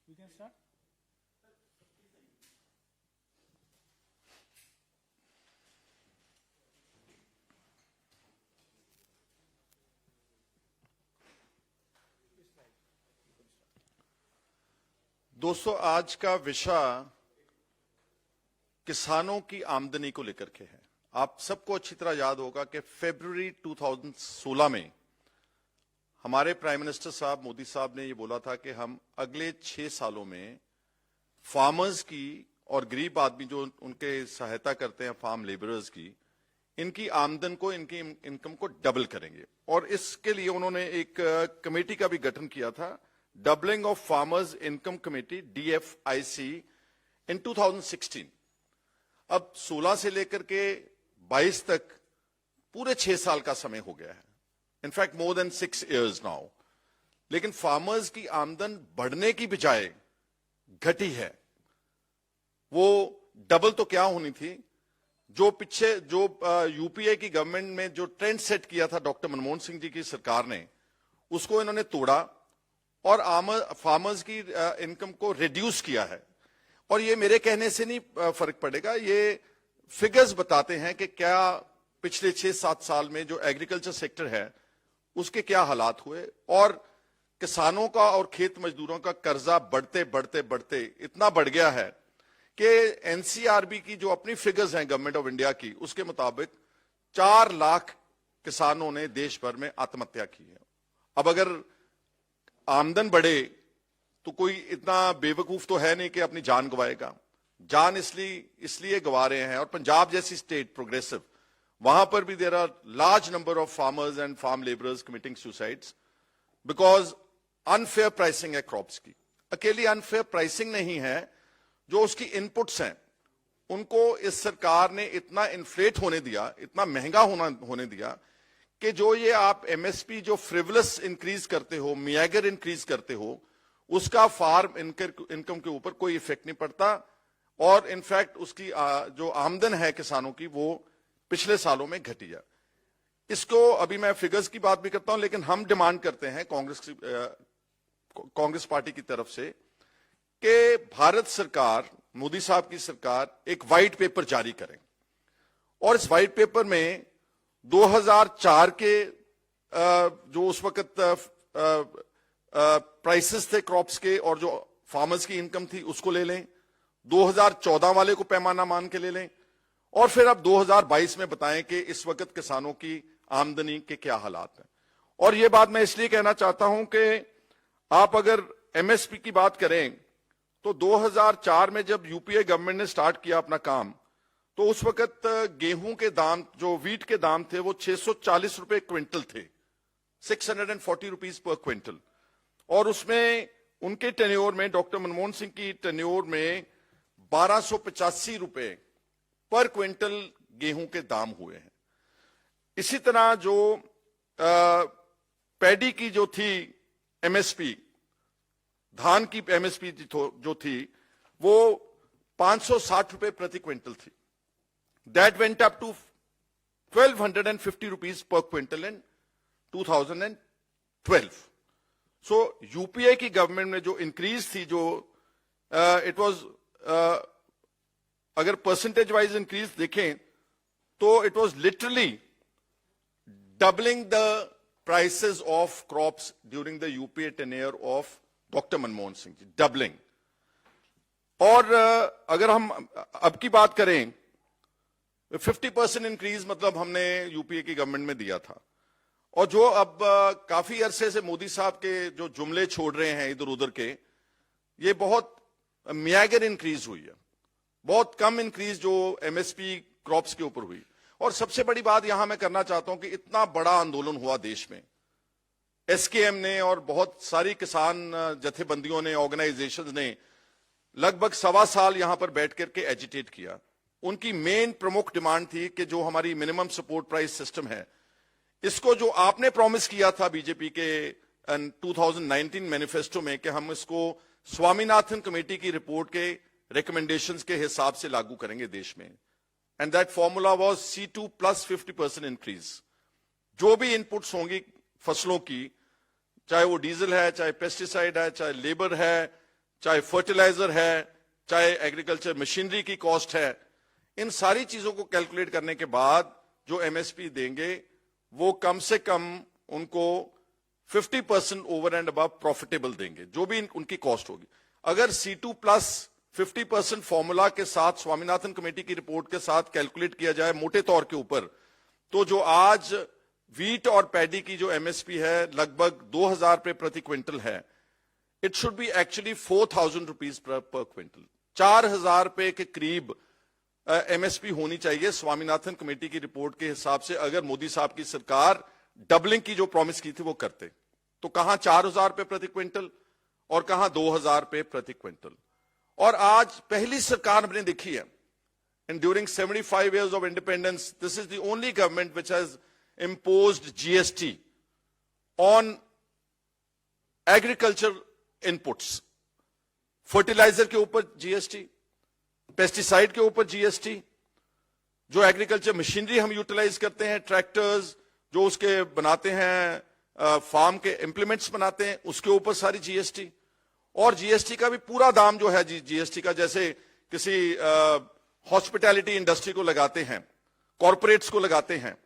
We can start. दोस्तों, आज का विषय किसानों की आमदनी को लेकर के है। आप सबको अच्छी तरह याद होगा कि फरवरी 2016 में हमारे प्राइम मिनिस्टर साहब मोदी साहब ने ये बोला था कि हम अगले 6 सालों में फार्मर्स की और गरीब आदमी जो उनके सहायता करते हैं, फार्म लेबरर्स की, इनकी आमदन को, इनकी इनकम को डबल करेंगे। और इसके लिए उन्होंने एक कमेटी का भी गठन किया था, doubling of farmers income committee, DFIC, इन 2016। अब 16 से लेकर के 22 तक पूरे 6 साल का समय हो गया है, in fact more than 6 years now. लेकिन फार्मर्स की आमदन बढ़ने की बजाय घटी है। वो डबल तो क्या होनी थी, जो पीछे जो यूपीए की गवर्नमेंट में जो ट्रेंड सेट किया था डॉक्टर मनमोहन सिंह जी की सरकार ने, उसको इन्होंने तोड़ा और फार्मर्स की इनकम को रिड्यूस किया है। और ये मेरे कहने से नहीं फर्क पड़ेगा, ये फिगर्स बताते हैं कि क्या पिछले 6-7 साल में जो एग्रीकल्चर सेक्टर है उसके क्या हालात हुए, और किसानों का और खेत मजदूरों का कर्जा बढ़ते बढ़ते बढ़ते इतना बढ़ गया है कि एनसीआरबी की जो अपनी फिगर्स हैं गवर्नमेंट ऑफ इंडिया की, उसके मुताबिक 4 लाख किसानों ने देश भर में आत्महत्या की है। अब अगर आमदन बढ़े तो कोई इतना बेवकूफ तो है नहीं कि अपनी जान गवाएगा। जान इसलिए गवा रहे हैं। और पंजाब जैसी स्टेट प्रोग्रेसिव, वहां पर भी there are large number of farmers and farm labourers committing suicides because unfair pricing है क्रॉप्स की। अकेली अनफेयर प्राइसिंग नहीं है, जो उसकी इनपुट्स हैं उनको इस सरकार ने इतना इन्फ्लेट होने दिया, इतना महंगा होने दिया कि जो ये आप एमएसपी जो फ्रिवलस इंक्रीज करते हो, मियागर इंक्रीज करते हो, उसका फार्म इनकम के ऊपर कोई इफेक्ट नहीं पड़ता। और इनफैक्ट उसकी जो आमदन है किसानों की, वो पिछले सालों में घटी है। इसको अभी मैं फिगर्स की बात भी करता हूं, लेकिन हम डिमांड करते हैं कांग्रेस पार्टी की तरफ से कि भारत सरकार, मोदी साहब की सरकार, एक व्हाइट पेपर जारी करें। और इस व्हाइट पेपर में 2004 के जो उस वक्त प्राइसेस थे क्रॉप्स के और जो फार्मर्स की इनकम थी उसको ले लें, 2014 वाले को पैमाना मान के ले लें, और फिर अब 2022 में बताएं कि इस वक्त किसानों की आमदनी के क्या हालात हैं। और यह बात मैं इसलिए कहना चाहता हूं कि आप अगर एमएसपी की बात करें तो 2004 में जब यूपीए गवर्नमेंट ने स्टार्ट किया अपना काम, तो उस वक्त गेहूं के दाम, जो वीट के दाम थे, वो 640 रुपए क्विंटल थे, 640 रुपीज पर क्विंटल। और उसमें उनके टेन्योर में, डॉक्टर मनमोहन सिंह की टेन्योर में 1285 रुपए पर क्विंटल गेहूं के दाम हुए हैं। इसी तरह जो पैडी की जो थी एमएसपी, धान की एमएसपी जो थी, वो 560 रुपए प्रति क्विंटल थी। That went up to 1250 rupees per quintal in 2012। So UPA की गवर्नमेंट में जो इंक्रीज थी, जो इट वाज, अगर परसेंटेज वाइज इंक्रीज देखें तो it was literally doubling the prices of crops during the UPA tenure of doctor Manmohan Singh ji, doubling. और अगर हम अब की बात करें, 50% इंक्रीज मतलब हमने यूपीए की गवर्नमेंट में दिया था। और जो अब काफी अरसे से मोदी साहब के जो जुमले छोड़ रहे हैं इधर उधर के, ये बहुत मियागर इंक्रीज हुई है, बहुत कम इंक्रीज जो एमएसपी क्रॉप्स के ऊपर हुई। और सबसे बड़ी बात यहां मैं करना चाहता हूं कि इतना बड़ा आंदोलन हुआ देश में, एसकेएम ने और बहुत सारी किसान जथेबंदियों ने, ऑर्गेनाइजेशंस ने लगभग 1.25 साल यहां पर बैठ करके एजिटेट किया। उनकी मेन प्रमुख डिमांड थी कि जो हमारी मिनिमम सपोर्ट प्राइस सिस्टम है, इसको जो आपने प्रॉमिस किया था बीजेपी के 2019 मैनिफेस्टो में कि हम इसको स्वामीनाथन कमेटी की रिपोर्ट के रिकमेंडेशंस के हिसाब से लागू करेंगे देश में, and that formula was C2 plus 50% increase. जो भी इनपुट्स होंगी फसलों की, चाहे वो डीजल है, चाहे पेस्टिसाइड है, चाहे लेबर है, चाहे फर्टिलाइजर है, चाहे एग्रीकल्चर मशीनरी की कॉस्ट है, इन सारी चीजों को कैलकुलेट करने के बाद जो एमएसपी देंगे वो कम से कम उनको 50% ओवर एंड अबव प्रॉफिटेबल देंगे, जो भी उनकी कॉस्ट होगी। अगर C2 प्लस 50% फॉर्मूला के साथ स्वामीनाथन कमेटी की रिपोर्ट के साथ कैलकुलेट किया जाए मोटे तौर के ऊपर, तो जो आज वीट और पैडी की जो एमएसपी है लगभग 2000 रुपए प्रति क्विंटल है, it should be actually 4000 rupees per quintal. 4000 रुपए के करीब एमएसपी होनी चाहिए स्वामीनाथन कमेटी की रिपोर्ट के हिसाब से, अगर मोदी साहब की सरकार डबलिंग की जो प्रॉमिस की थी वो करते। तो कहां 4000 रुपए प्रति क्विंटल और कहां 2000 रुपए प्रति क्विंटल। और आज पहली सरकार हमने देखी है and during 75 years of independence, this is the only government which has imposed GST on agriculture inputs. Fertiliser के ऊपर जीएसटी, पेस्टिसाइड के ऊपर जीएसटी, जो एग्रीकल्चर मशीनरी हम यूटिलाइज करते हैं, ट्रैक्टर्स जो उसके बनाते हैं, फार्म के इंप्लीमेंट्स बनाते हैं, उसके ऊपर सारी जीएसटी। और जीएसटी का भी पूरा दाम जो है जीएसटी का, जैसे किसी हॉस्पिटैलिटी इंडस्ट्री को लगाते हैं, कॉर्पोरेट्स को लगाते हैं,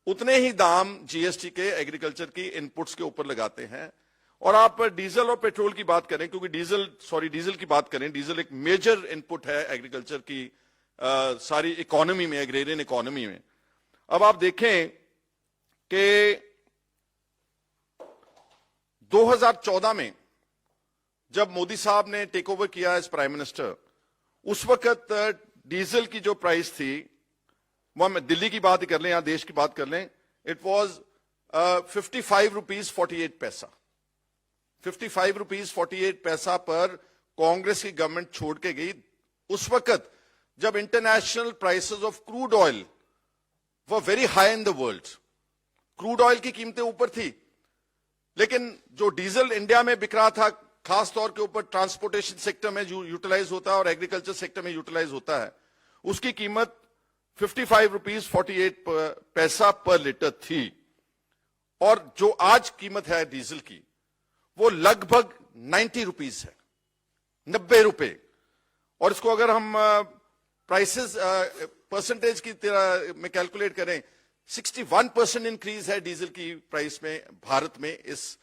उतने ही दाम जीएसटी के एग्रीकल्चर की इनपुट्स के ऊपर लगाते हैं। और आप डीजल और पेट्रोल की बात करें, क्योंकि डीजल की बात करें, डीजल एक मेजर इनपुट है एग्रीकल्चर की सारी इकोनॉमी में, एग्रेरियन इकोनॉमी में। अब आप देखें कि 2014 में जब मोदी साहब ने टेक ओवर किया एज प्राइम मिनिस्टर, उस वक्त डीजल की जो प्राइस थी, वो हम दिल्ली की बात कर लें या देश की बात कर लें, इट वॉज 55 रुपीज 48 पैसा। 55 रुपीज 48 पैसा पर कांग्रेस की गवर्नमेंट छोड़ के गई उस वक्त जब international prices of crude oil were very high in the world. Crude oil की कीमतें ऊपर थी, लेकिन जो डीजल इंडिया में बिक रहा था, खास तौर के ऊपर ट्रांसपोर्टेशन सेक्टर में जो यूटिलाइज होता है और एग्रीकल्चर सेक्टर में यूटिलाइज होता है, उसकी कीमत 55 रुपीज 48 पैसा पर लीटर थी। और जो आज कीमत है डीजल की, वो लगभग 90 रुपीज है, 90 रुपए। और इसको अगर हम प्राइसेस परसेंटेज की में कैलकुलेट करें, 61% इंक्रीज है डीजल की प्राइस में भारत में, इस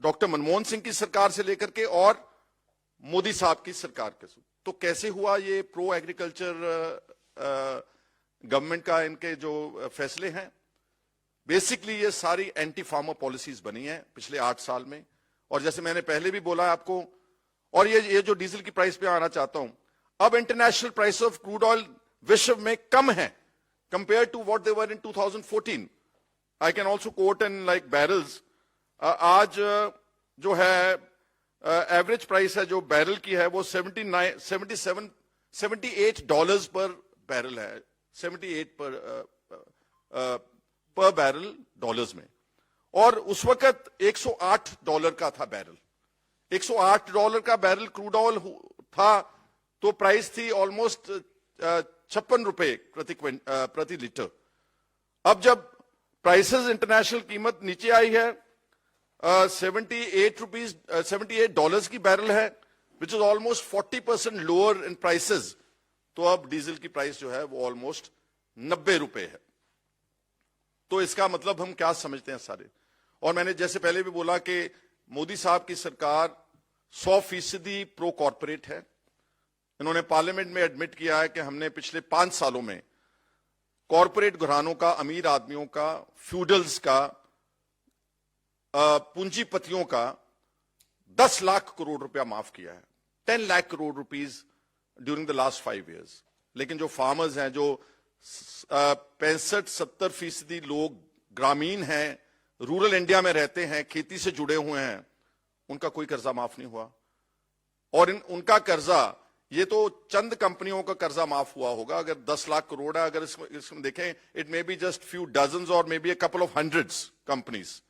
डॉक्टर मनमोहन सिंह की सरकार से लेकर के और मोदी साहब की सरकार के। तो कैसे हुआ ये प्रो एग्रीकल्चर गवर्नमेंट का इनके जो फैसले हैं? बेसिकली ये सारी एंटी फार्मर पॉलिसीज बनी है पिछले 8 साल में। और जैसे मैंने पहले भी बोला आपको, और ये जो डीजल की प्राइस पे आना चाहता हूं, अब international price of crude oil विश्व में कम है compare to what they were in 2014। I can also quote in like barrels. आज जो है एवरेज प्राइस है जो बैरल की है वो 78 डॉलर्स पर बैरल है, 78 पर बैरल डॉलर्स में। और उस वक्त 108 डॉलर का था बैरल, 108 डॉलर का बैरल क्रूड ऑयल था, तो प्राइस थी ऑलमोस्ट 56 रुपए प्रति लीटर। अब जब प्राइसेस इंटरनेशनल कीमत नीचे आई है, 78 डॉलर्स की बैरल है, which is almost 40% lower in prices, तो अब डीजल की प्राइस जो है वो ऑलमोस्ट 90 रुपए है। तो इसका मतलब हम क्या समझते हैं सारे? और मैंने जैसे पहले भी बोला कि मोदी साहब की सरकार 100% प्रो कॉर्पोरेट है। इन्होंने पार्लियामेंट में एडमिट किया है कि हमने पिछले 5 सालों में कॉर्पोरेट घरानों का, अमीर आदमियों का, फ्यूडल्स का, पूंजीपतियों का 10 लाख करोड़ रुपया माफ किया है, 10 lakh crore rupees during the last 5 years। लेकिन जो फार्मर्स हैं, जो 65-70% लोग ग्रामीण हैं, रूरल इंडिया में रहते हैं, खेती से जुड़े हुए हैं, उनका कोई कर्जा माफ नहीं हुआ। और उनका कर्जा, ये तो चंद कंपनियों का कर्जा माफ हुआ होगा। अगर 10 लाख करोड़ है, अगर इसमें देखें, it may be just few dozens or may be a couple of hundreds companies.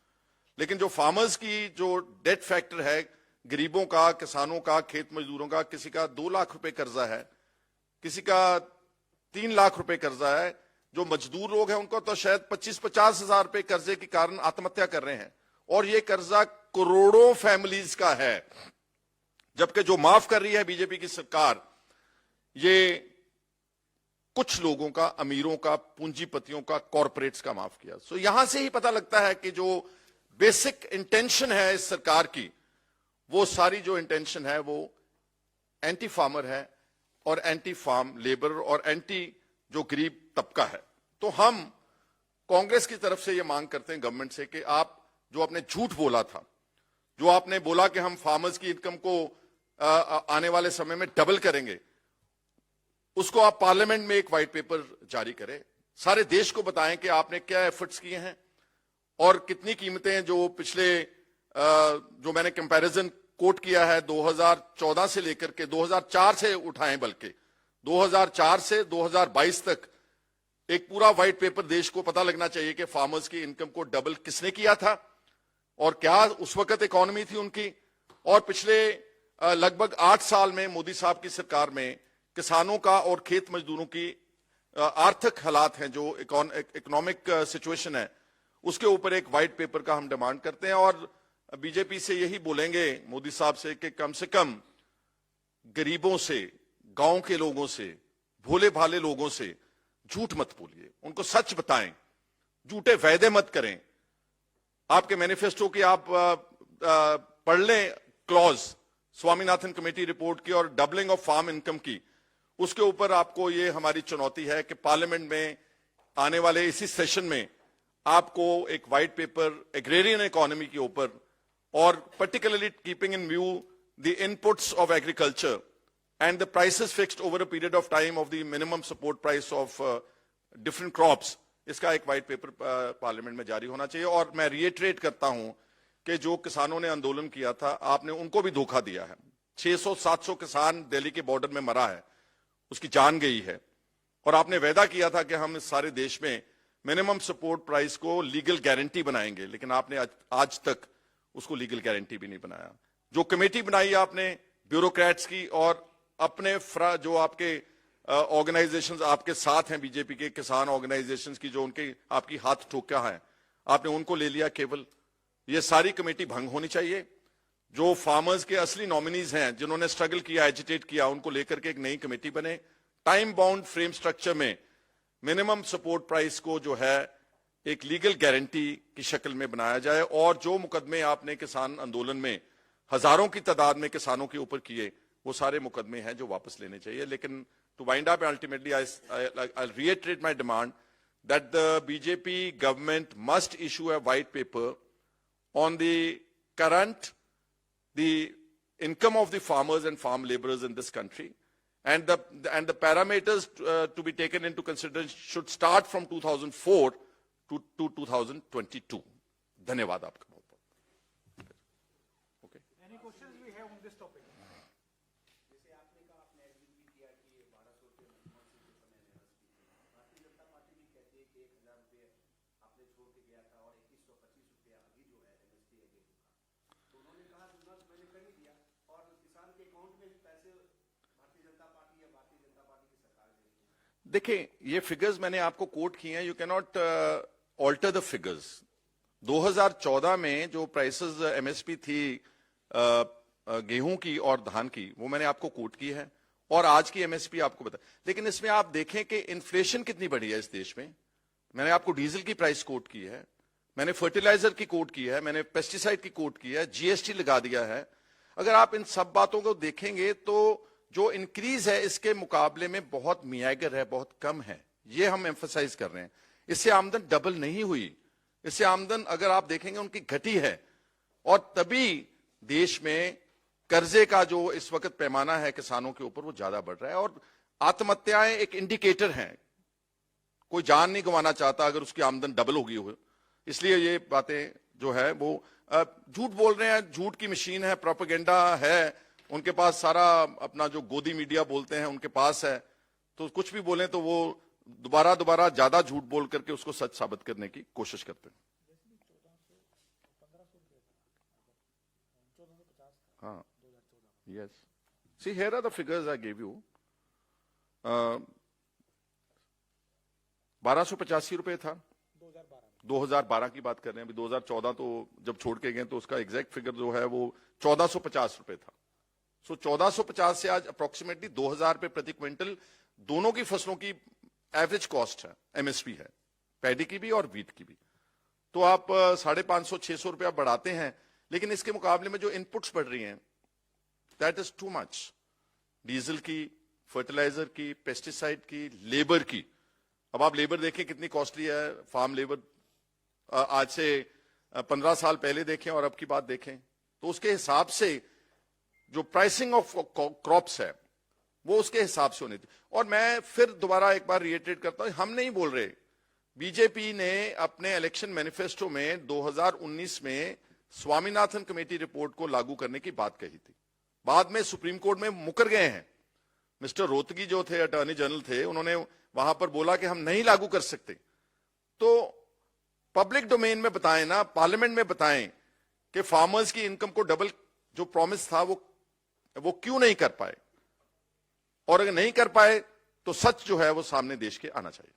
लेकिन जो फार्मर्स की जो डेट फैक्टर है, गरीबों का, किसानों का, खेत मजदूरों का, किसी का 2 लाख रुपए कर्जा है, किसी का 3 लाख रुपए कर्जा है। जो मजदूर लोग हैं उनको तो शायद 25-50 हजार रुपए कर्जे के कारण आत्महत्या कर रहे हैं। और ये कर्जा करोड़ों फैमिलीज का है, जबकि जो माफ कर रही है बीजेपी की सरकार, ये कुछ लोगों का, अमीरों का, पूंजीपतियों का, कॉरपोरेट्स का माफ किया। सो यहां से ही पता लगता है कि जो बेसिक इंटेंशन है इस सरकार की, वो सारी जो इंटेंशन है वो एंटी फार्मर है और एंटी फार्म लेबर और एंटी जो गरीब तबका है। तो हम कांग्रेस की तरफ से ये मांग करते हैं गवर्नमेंट से कि आप जो आपने झूठ बोला था, जो आपने बोला कि हम फार्मर्स की इनकम को आने वाले समय में डबल करेंगे, उसको आप पार्लियामेंट में एक व्हाइट पेपर जारी करें, सारे देश को बताएं कि आपने क्या एफर्ट्स किए हैं और कितनी कीमतें जो पिछले जो मैंने कंपैरिजन कोट किया है 2014 से लेकर के 2004 से उठाएं, बल्कि 2004 से 2022 तक एक पूरा व्हाइट पेपर देश को पता लगना चाहिए कि फार्मर्स की इनकम को डबल किसने किया था और क्या उस वक्त इकोनॉमी थी उनकी। और पिछले लगभग 8 साल में मोदी साहब की सरकार में किसानों का और खेत मजदूरों की आर्थिक हालात हैं, जो इकोनॉमिक सिचुएशन है, उसके ऊपर एक व्हाइट पेपर का हम डिमांड करते हैं। और बीजेपी से यही बोलेंगे मोदी साहब से कम गरीबों से, गांव के लोगों से, भोले भाले लोगों से झूठ मत बोलिए, उनको सच बताएं, झूठे वायदे मत करें। आपके मैनिफेस्टो की आप पढ़ लें क्लॉज, स्वामीनाथन कमेटी रिपोर्ट की और डबलिंग ऑफ फार्म इनकम की, उसके ऊपर आपको ये हमारी चुनौती है कि पार्लियामेंट में आने वाले इसी सेशन में आपको एक व्हाइट पेपर एग्रेरियन इकोनॉमी के ऊपर और particularly keeping in view the inputs of agriculture and the prices fixed over a period of time of the minimum support price of different crops, इसका एक व्हाइट पेपर पार्लियामेंट में जारी होना चाहिए। और मैं रिएटरेट करता हूं कि जो किसानों ने आंदोलन किया था, आपने उनको भी धोखा दिया है। 600-700 किसान दिल्ली के बॉर्डर में मरा है, उसकी जान गई है, और आपने वायदा किया था कि हम इस सारे देश में मिनिमम सपोर्ट प्राइस को लीगल गारंटी बनाएंगे, लेकिन आपने आज तक उसको लीगल गारंटी भी नहीं बनाया। जो कमेटी बनाई आपने ब्यूरोक्रेट्स की और अपने जो आपके ऑर्गेनाइजेशंस आपके साथ हैं बीजेपी के, किसान ऑर्गेनाइजेशंस की, जो उनके आपकी हाथ ठोका है, आपने उनको ले लिया केवल। ये सारी कमेटी भंग होनी चाहिए। जो फार्मर्स के असली नॉमिनीज हैं, जिन्होंने स्ट्रगल किया, एजिटेट किया, उनको लेकर के एक नई कमेटी बने, टाइम बाउंड फ्रेम स्ट्रक्चर में मिनिमम सपोर्ट प्राइस को जो है एक लीगल गारंटी की शक्ल में बनाया जाए। और जो मुकदमे आपने किसान आंदोलन में हजारों की तादाद में किसानों के ऊपर किए, वो सारे मुकदमे हैं जो वापस लेने चाहिए। लेकिन to wind up, ultimately I reiterate my demand that the BJP government must issue a white paper on the current the income of the farmers and farm labourers in this country, and the parameters to be taken into consideration should start from 2004 to 2022. धन्यवाद आपका बहुत बहुत। Okay. Any questions we have on this topic? जैसे आपने कहा, आपने agree भी किया कि 1200 रुपये मजदूर से जो समय भारतीय जनता पार्टी भी कहती है कि 1000 रुपये आपने छोड़ के गया था और 2125 रुपये अभी जो है एमएसपी है गेहूं का, तो उन्होंने कहा तो मैंने कर ही दिया और किसान के अकाउंट में पैसे भारतीय जनता पार्टी या भारतीय जनता पार्टी की सरकार दे रही है। देखिए, ये फिगर्स मैंने आपको कोट किए हैं, you can not alter the figures. 2014 में जो प्राइसेस एमएसपी थी गेहूं की और धान की, वो मैंने आपको कोट की है, और आज की एमएसपी आपको बता। लेकिन इसमें आप देखें कि इन्फ्लेशन कितनी बढ़ी है इस देश में। मैंने आपको डीजल की प्राइस कोट की है, मैंने फर्टिलाइजर की कोट की है, मैंने पेस्टिसाइड की कोट की है, जीएसटी लगा दिया है। अगर आप इन सब बातों को देखेंगे तो जो इंक्रीज है इसके मुकाबले में बहुत मियागर है, बहुत कम है। ये हम एम्फसाइज कर रहे हैं। इससे आमदन डबल नहीं हुई, इससे आमदन अगर आप देखेंगे उनकी घटी है। और तभी देश में कर्जे का जो इस वक्त पैमाना है किसानों के ऊपर, वो ज्यादा बढ़ रहा है। और आत्महत्याएं एक इंडिकेटर हैं। कोई जान नहीं गंवाना चाहता अगर उसकी आमदन डबल होगी हो। इसलिए ये बातें जो है वो झूठ बोल रहे हैं, झूठ की मशीन है, प्रोपेगेंडा है उनके पास, सारा अपना जो गोदी मीडिया बोलते हैं उनके पास है। तो कुछ भी बोलें तो वो दोबारा ज्यादा झूठ बोल करके उसको सच साबित करने की कोशिश करते हैं। हाँ, yes, see here are the figures I give you. 1285 रुपए था 2012 की बात कर रहे हैं। अभी 2014 तो जब छोड़ के गए तो उसका एग्जैक्ट फिगर जो है वो 1450 रुपए था। सो 1450 से आज अप्रोक्सीमेटली 2000 रुपए प्रति क्विंटल दोनों की फसलों की एवरेज कॉस्ट है, एमएसपी है, पैडी की भी और वीट की भी। तो आप 550-600 रुपया बढ़ाते हैं, लेकिन इसके मुकाबले में जो इनपुट्स बढ़ रही हैं that is too much. Diesel की, फर्टिलाइजर की, पेस्टिसाइड की, लेबर की। अब आप लेबर देखें कितनी कॉस्टली है, फार्म लेबर आज से 15 साल पहले देखें और अब की बात देखें तो उसके हिसाब से जो प्राइसिंग ऑफ क्रॉप्स है वो उसके हिसाब से होनी थी। और मैं फिर दोबारा एक बार रिएटरेट करता हूं, हम नहीं बोल रहे, बीजेपी ने अपने इलेक्शन मैनिफेस्टो में 2019 में स्वामीनाथन कमेटी रिपोर्ट को लागू करने की बात कही थी। बाद में सुप्रीम कोर्ट में मुकर गए हैं। मिस्टर रोहतगी जो थे अटॉर्नी जनरल थे, उन्होंने वहां पर बोला कि हम नहीं लागू कर सकते। तो पब्लिक डोमेन में बताएं ना, पार्लियामेंट में बताएं कि फार्मर्स की इनकम को डबल जो प्रॉमिस था वो क्यों नहीं कर पाए, और अगर नहीं कर पाए तो सच जो है वो सामने देश के आना चाहिए।